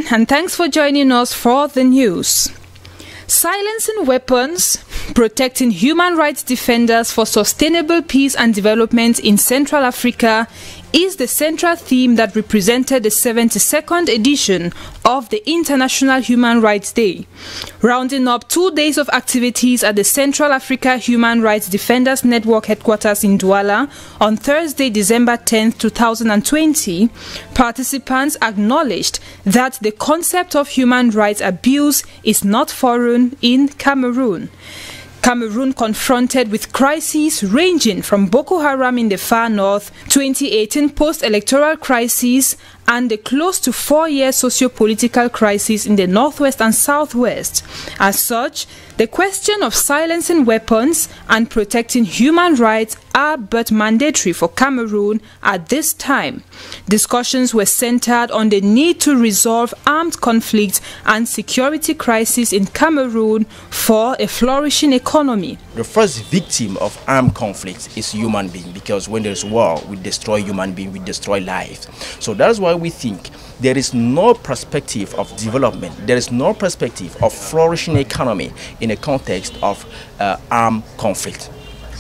evening and thanks for joining us for the news. Silencing weapons, protecting human rights defenders for sustainable peace and development in Central Africa is the central theme that represented the 72nd edition of the International Human Rights Day. Rounding up 2 days of activities at the Central Africa Human Rights Defenders Network headquarters in Douala on Thursday, December 10, 2020, participants acknowledged that the concept of human rights abuse is not foreign in Cameroon. Cameroon confronted with crises ranging from Boko Haram in the far north, 2018 post-electoral crisis, and the close to 4-year socio-political crisis in the northwest and southwest. As such, the question of silencing weapons and protecting human rights are but mandatory for Cameroon at this time. Discussions were centered on the need to resolve armed conflict and security crisis in Cameroon for a flourishing economy. The first victim of armed conflict is human being, because when there's war, we destroy human being, we destroy lives. So that's why we think there is no perspective of development, there is no perspective of flourishing economy in a context of armed conflict.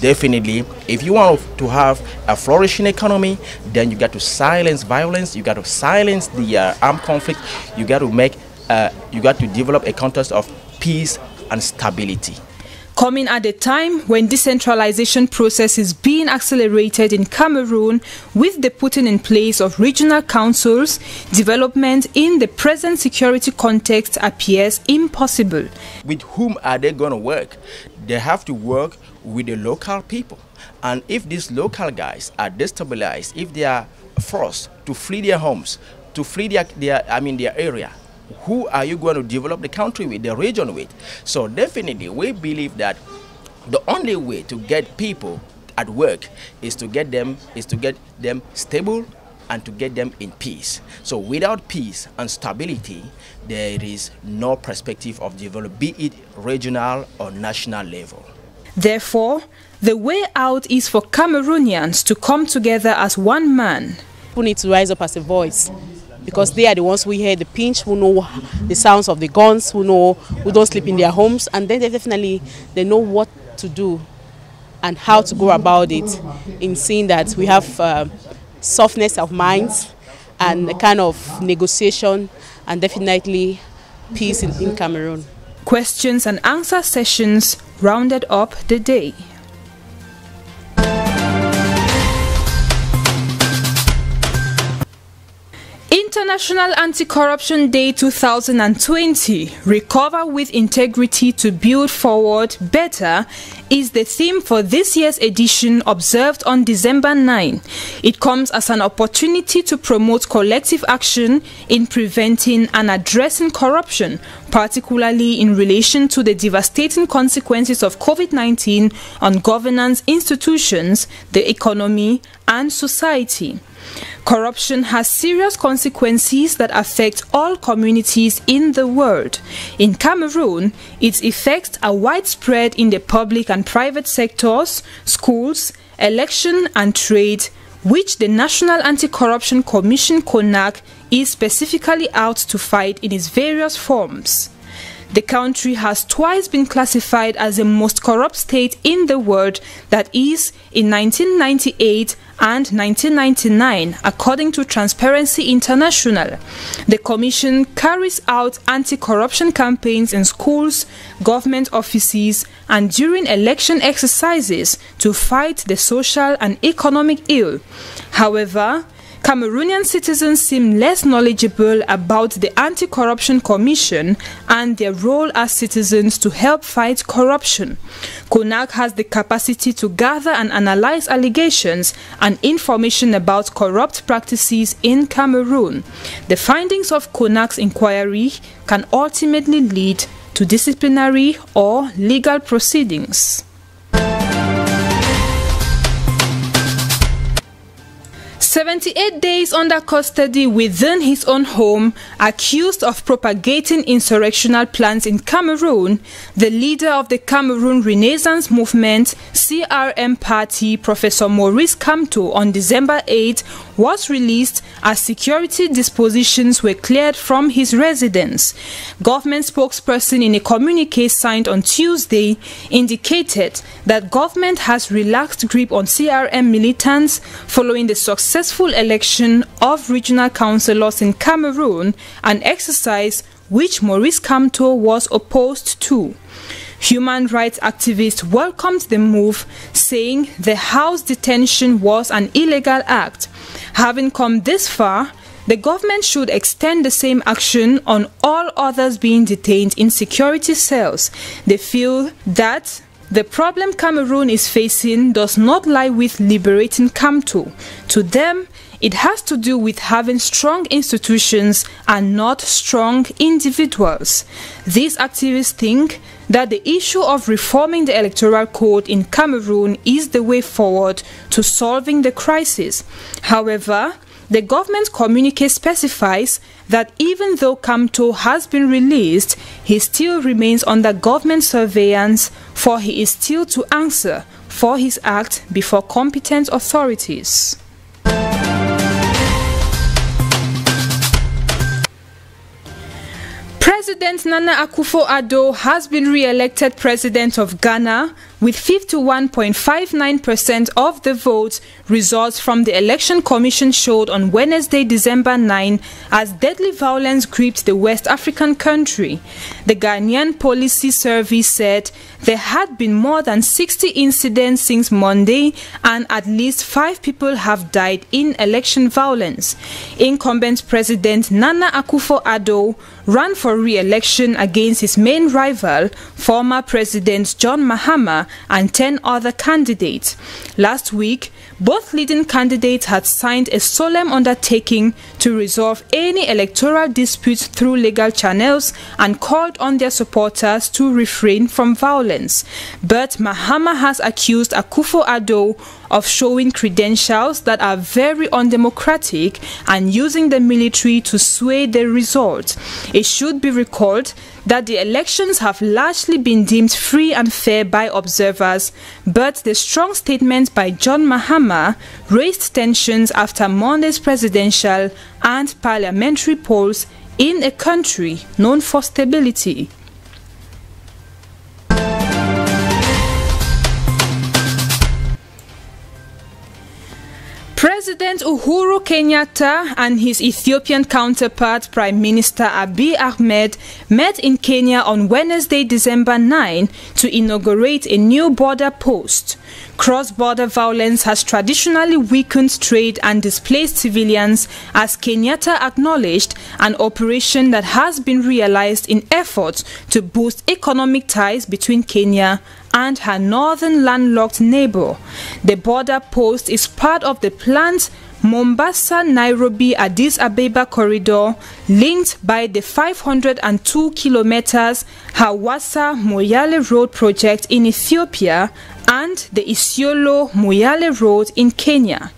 Definitely, if you want to have a flourishing economy, then you got to silence violence, you got to silence the armed conflict, you got to develop a context of peace and stability. Coming at a time when decentralization process is being accelerated in Cameroon with the putting in place of regional councils, development in the present security context appears impossible. With whom are they going to work? They have to work with the local people. And if these local guys are destabilized, if they are forced to flee their homes, to flee their area, who are you going to develop the country with, the region with? So definitely we believe that the only way to get people at work is to get them stable and to get them in peace. So without peace and stability, there is no perspective of development, be it regional or national level. Therefore, the way out is for Cameroonians to come together as one man. People need to rise up as a voice, because they are the ones who hear the pinch, who know the sounds of the guns, who don't sleep in their homes, and then they know what to do and how to go about it, in seeing that we have softness of minds and a kind of negotiation and definitely peace in Cameroon. Questions and answer sessions rounded up the day. International Anti-Corruption Day 2020, Recover with Integrity to Build Forward Better, is the theme for this year's edition, observed on December 9. It comes as an opportunity to promote collective action in preventing and addressing corruption, particularly in relation to the devastating consequences of COVID-19 on governance, institutions, the economy, and society. Corruption has serious consequences that affect all communities in the world. In Cameroon, its effects are widespread in the public and private sectors, schools, election and trade, which the National Anti-Corruption Commission (CONAC) is specifically out to fight in its various forms. The country has twice been classified as the most corrupt state in the world, that is, in 1998 and 1999, according to Transparency International. The Commission carries out anti-corruption campaigns in schools, government offices, and during election exercises to fight the social and economic ill. However, Cameroonian citizens seem less knowledgeable about the Anti-Corruption Commission and their role as citizens to help fight corruption. CONAC has the capacity to gather and analyze allegations and information about corrupt practices in Cameroon. The findings of CONAC's inquiry can ultimately lead to disciplinary or legal proceedings. 78 days under custody within his own home, accused of propagating insurrectional plans in Cameroon, the leader of the Cameroon Renaissance Movement (CRM) party, Professor Maurice Kamto, on December 8, was released as security dispositions were cleared from his residence. Government spokesperson in a communique signed on Tuesday indicated that government has relaxed grip on CRM militants following the successful election of regional councillors in Cameroon, an exercise which Maurice Kamto was opposed to. Human rights activists welcomed the move, saying the house detention was an illegal act. Having come this far, the government should extend the same action on all others being detained in security cells. They feel that the problem Cameroon is facing does not lie with liberating Kamto. To them, it has to do with having strong institutions and not strong individuals. These activists think that the issue of reforming the electoral code in Cameroon is the way forward to solving the crisis. However, the government communique specifies that even though Kamto has been released, he still remains under government surveillance, for he is still to answer for his act before competent authorities. President Nana Akufo-Addo has been re-elected President of Ghana with 51.59% of the votes. Results from the Election Commission showed on Wednesday, December 9, as deadly violence gripped the West African country. The Ghanaian Policy Service said there had been more than 60 incidents since Monday, and at least 5 people have died in election violence. Incumbent President Nana Akufo-Addo ran for re-election against his main rival, former President John Mahama, and 10 other candidates. Last week, both leading candidates had signed a solemn undertaking to resolve any electoral disputes through legal channels and called on their supporters to refrain from violence. But Mahama has accused Akufo-Addo of showing credentials that are very undemocratic and using the military to sway the result. It should be recalled that the elections have largely been deemed free and fair by observers, but the strong statement by John Mahama raised tensions after Monday's presidential and parliamentary polls in a country known for stability. President Uhuru Kenyatta and his Ethiopian counterpart, Prime Minister Abiy Ahmed, met in Kenya on Wednesday, December 9, to inaugurate a new border post. Cross-border violence has traditionally weakened trade and displaced civilians, as Kenyatta acknowledged an operation that has been realized in efforts to boost economic ties between Kenya and her northern landlocked neighbor. The border post is part of the planned Mombasa-Nairobi-Addis Ababa corridor, linked by the 502 kilometers Hawassa-Moyale Road project in Ethiopia and the Isiolo-Moyale Road in Kenya.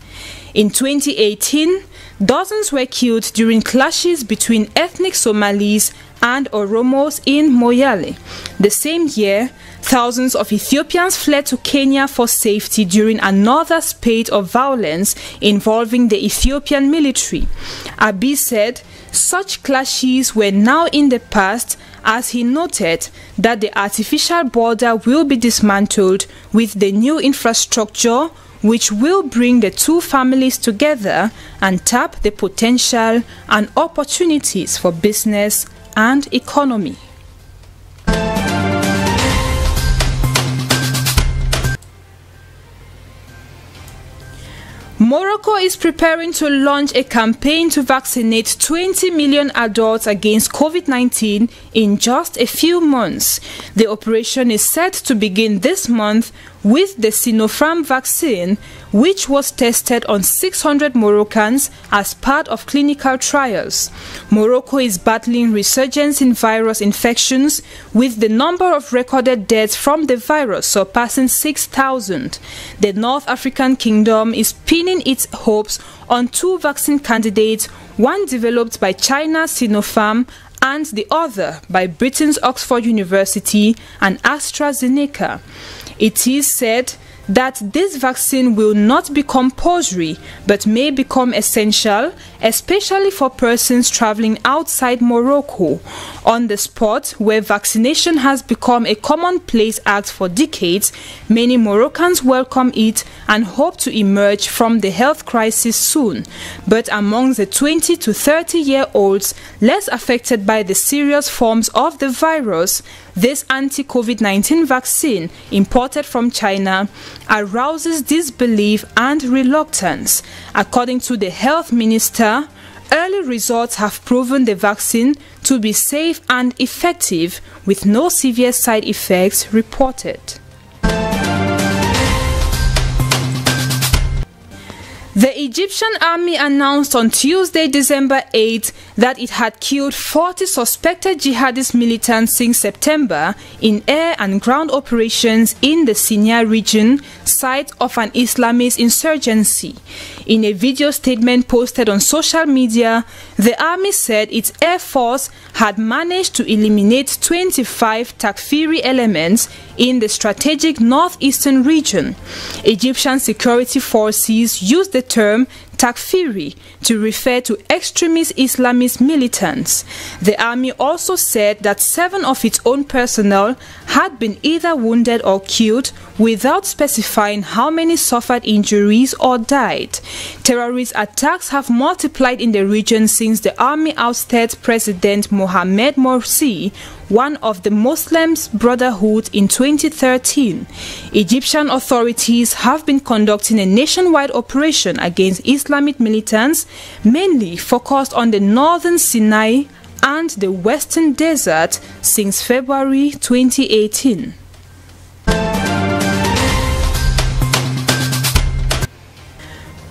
In 2018, dozens were killed during clashes between ethnic Somalis and Oromos in Moyale. The same year, thousands of Ethiopians fled to Kenya for safety during another spate of violence involving the Ethiopian military. Abiy said such clashes were now in the past, as he noted that the artificial border will be dismantled with the new infrastructure, which will bring the two families together and tap the potential and opportunities for business and economy. Morocco is preparing to launch a campaign to vaccinate 20 million adults against COVID-19 in just a few months. The operation is set to begin this month with the Sinopharm vaccine, which was tested on 600 Moroccans as part of clinical trials. Morocco is battling resurgence in virus infections, with the number of recorded deaths from the virus surpassing 6,000. The North African Kingdom is pinning its hopes on two vaccine candidates, one developed by China's Sinopharm and the other by Britain's Oxford University and AstraZeneca. It is said that this vaccine will not be compulsory but may become essential, especially for persons traveling outside Morocco. On the spot, where vaccination has become a commonplace act for decades, many Moroccans welcome it and hope to emerge from the health crisis soon. But among the 20 to 30-year-olds less affected by the serious forms of the virus, this anti-COVID-19 vaccine imported from China arouses disbelief and reluctance. According to the health minister, early results have proven the vaccine to be safe and effective, with no severe side effects reported. The Egyptian army announced on Tuesday, December 8, that it had killed 40 suspected jihadist militants since September in air and ground operations in the Sinai region, site of an Islamist insurgency. In a video statement posted on social media, the army said its air force had managed to eliminate 25 Takfiri elements in the strategic northeastern region. Egyptian security forces used the term Takfiri to refer to extremist Islamist militants. The army also said that 7 of its own personnel had been either wounded or killed, without specifying how many suffered injuries or died. Terrorist attacks have multiplied in the region since the army ousted President Mohamed Morsi, one of the Muslim Brotherhood, in 2013. Egyptian authorities have been conducting a nationwide operation against Islamic militants, mainly focused on the northern Sinai and the western desert, since February 2018.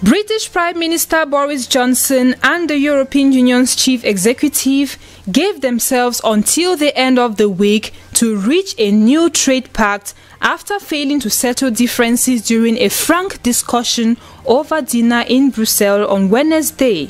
British Prime Minister Boris Johnson and the European Union's chief executive gave themselves until the end of the week to reach a new trade pact after failing to settle differences during a frank discussion over dinner in Brussels on Wednesday.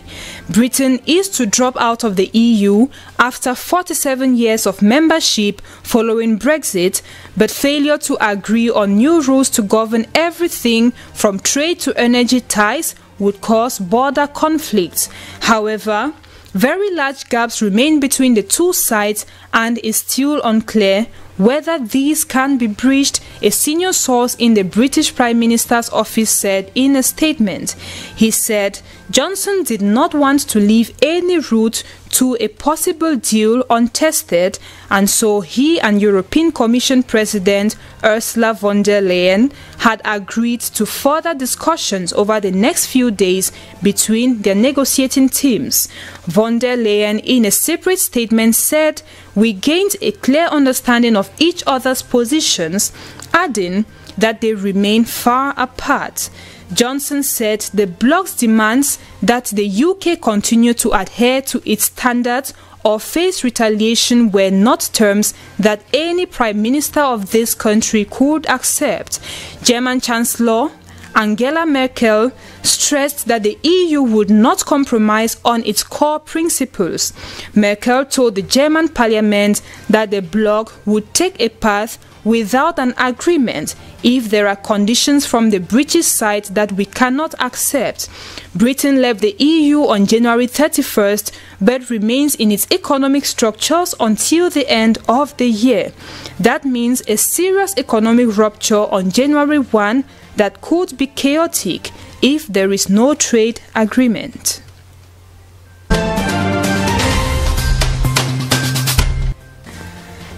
Britain is to drop out of the EU after 47 years of membership following Brexit, but failure to agree on new rules to govern everything from trade to energy ties would cause border conflicts. However, very large gaps remain between the two sides, and it's still unclear whether these can be bridged, a senior source in the British Prime Minister's office said in a statement. He said Johnson did not want to leave any route to a possible deal untested, and so he and European Commission President Ursula von der Leyen had agreed to further discussions over the next few days between their negotiating teams. Von der Leyen, in a separate statement, said, "We gained a clear understanding of each other's positions," adding that they remain far apart. Johnson said the bloc's demands that the UK continue to adhere to its standards or face retaliation were not terms that any Prime Minister of this country could accept. German Chancellor Angela Merkel stressed that the EU would not compromise on its core principles. Merkel told the German parliament that the bloc would take a path without an agreement if there are conditions from the British side that we cannot accept. Britain left the EU on January 31st, but remains in its economic structures until the end of the year. That means a serious economic rupture on January 1 that could be chaotic if there is no trade agreement.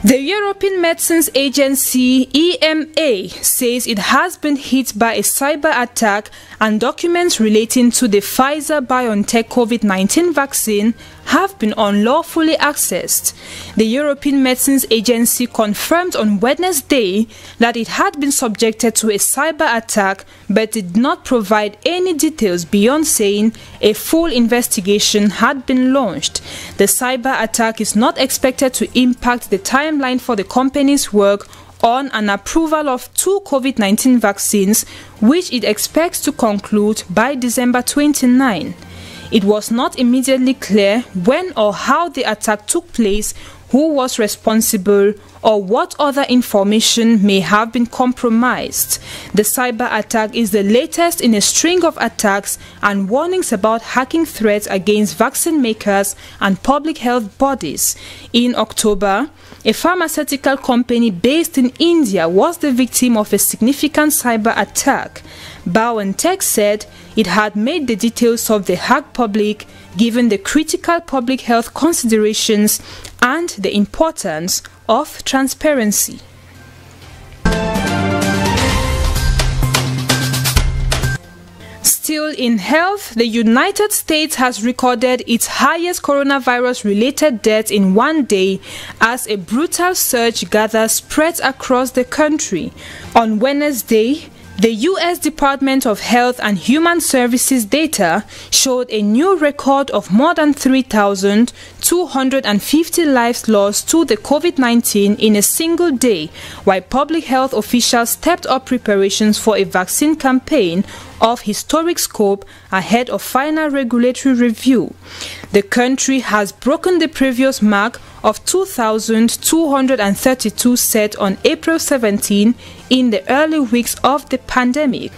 The European Medicines Agency, EMA, says it has been hit by a cyber attack, and documents relating to the Pfizer-BioNTech COVID-19 vaccine have been unlawfully accessed. The European Medicines Agency confirmed on Wednesday that it had been subjected to a cyber attack, but did not provide any details beyond saying a full investigation had been launched. The cyber attack is not expected to impact the timeline for the company's work on an approval of 2 COVID-19 vaccines, which it expects to conclude by December 29. It was not immediately clear when or how the attack took place, who was responsible, or what other information may have been compromised. The cyber attack is the latest in a string of attacks and warnings about hacking threats against vaccine makers and public health bodies. In October, a pharmaceutical company based in India was the victim of a significant cyber attack. BioNTech said it had made the details of the hack public, given the critical public health considerations and the importance of transparency. Still in health, the United States has recorded its highest coronavirus-related deaths in one day as a brutal surge gathers spreads across the country. On Wednesday, the U.S. Department of Health and Human Services data showed a new record of more than 3,250 lives lost to the COVID-19 in a single day, while public health officials stepped up preparations for a vaccine campaign of historic scope ahead of final regulatory review. The country has broken the previous mark of 2,232 set on April 17 in the early weeks of the pandemic.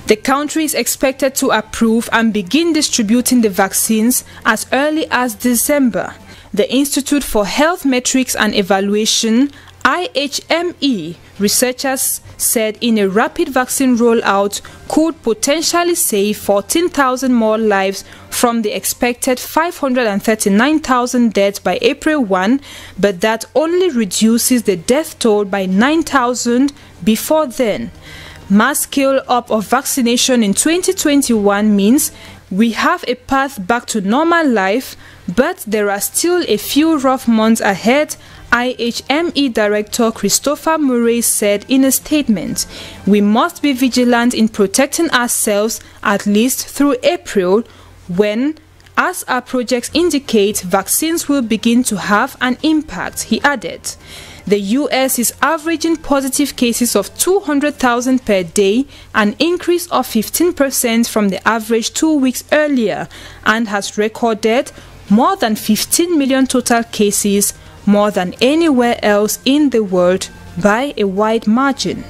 The country is expected to approve and begin distributing the vaccines as early as December. The Institute for Health Metrics and Evaluation, IHME, researchers said in a rapid vaccine rollout could potentially save 14,000 more lives from the expected 539,000 deaths by April 1, but that only reduces the death toll by 9,000 before then. Mass scale-up of vaccination in 2021 means we have a path back to normal life, but there are still a few rough months ahead, IHME Director Christopher Murray said in a statement. We must be vigilant in protecting ourselves at least through April, when, as our projects indicate, vaccines will begin to have an impact, he added. The U.S. is averaging positive cases of 200,000 per day, an increase of 15% from the average 2 weeks earlier, and has recorded more than 15 million total cases, more than anywhere else in the world by a wide margin.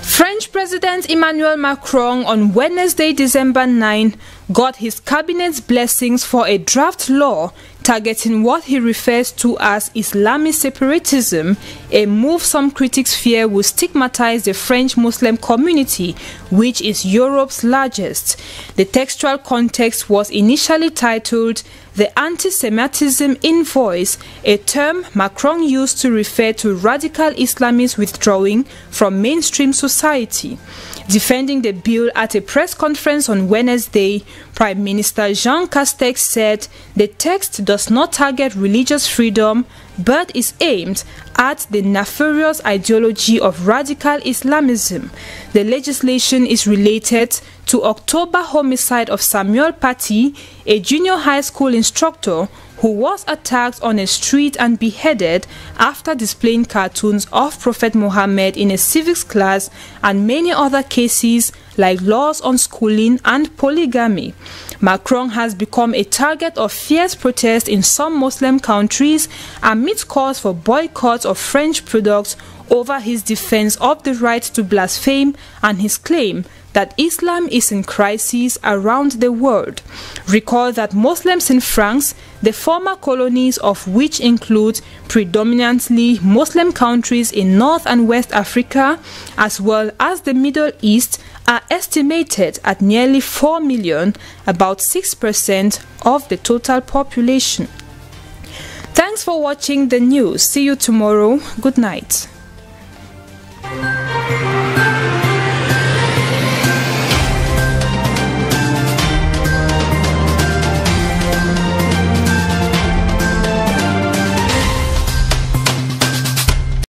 French President Emmanuel Macron on Wednesday, December 9, got his cabinet's blessings for a draft law targeting what he refers to as Islamic separatism, a move some critics fear will stigmatize the French Muslim community, which is Europe's largest. The textual context was initially titled "The Anti-Semitism Invoice," a term Macron used to refer to radical Islamists withdrawing from mainstream society. Defending the bill at a press conference on Wednesday, Prime Minister Jean Castex said the text does not target religious freedom but is aimed at the nefarious ideology of radical Islamism. The legislation is related to October homicide of Samuel Paty, a junior high school instructor who was attacked on a street and beheaded after displaying cartoons of Prophet Muhammad in a civics class, and many other cases like laws on schooling and polygamy. Macron has become a target of fierce protest in some Muslim countries amidst calls for boycotts of French products over his defense of the right to blaspheme and his claim that Islam is in crisis around the world. Recall that Muslims in France, the former colonies of which include predominantly Muslim countries in North and West Africa, as well as the Middle East, are estimated at nearly 4 million, about 6% of the total population. Thanks for watching the news. See you tomorrow. Good night.